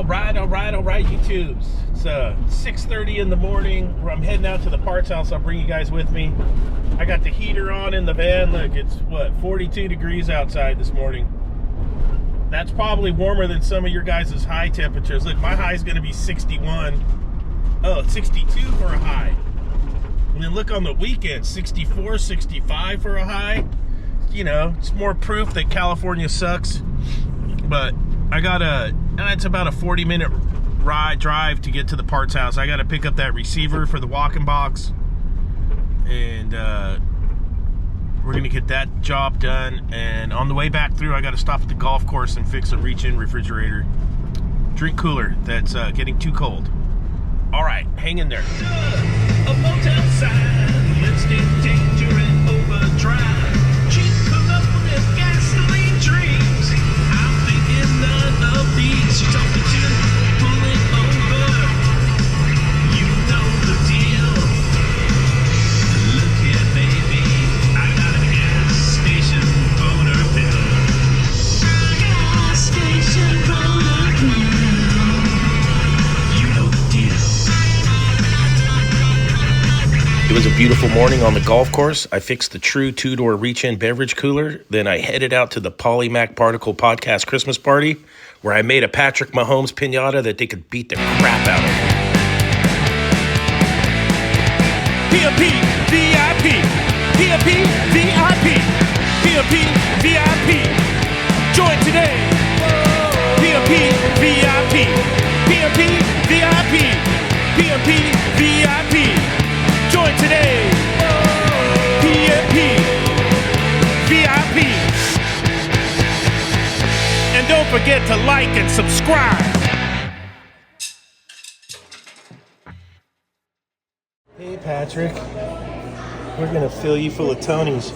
All right, YouTubes. It's 6:30 in the morning. I'm heading out to the parts house. I'll bring you guys with me. I got the heater on in the van. Look, it's 42 degrees outside this morning. That's probably warmer than some of your guys' high temperatures. Look, my high is going to be 61. Oh, 62 for a high. And then look on the weekend, 64, 65 for a high. You know, it's more proof that California sucks. But I got it's about a 40-minute drive to get to the parts house. I got to pick up that receiver for the walk-in box. And we're going to get that job done. And on the way back through, I got to stop at the golf course and fix a reach-in refrigerator. Drink cooler that's getting too cold. All right, hang in there. A motel sign, listed danger and overdrive. Cheap cologne and gasoline dreams. I'm thinking none of these. She's talking to pulling over. You know the deal. Look here, baby. I got a gas station boner pill. Gas station boner pill. You know the deal. It was a beautiful morning on the golf course. I fixed the true two-door reach-in beverage cooler. Then I headed out to the Polymac Particle Podcast Christmas party, where I made a Patrick Mahomes piñata that they could beat the crap out of. PMP VIP, PMP VIP, PMP VIP. Join today. PMP VIP, PMP VIP, PMP VIP. Join today. PMP VIP. And don't forget to like and subscribe. Hey, Patrick. We're going to fill you full of Tonys.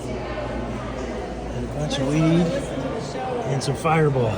And a bunch of weed and some Fireball.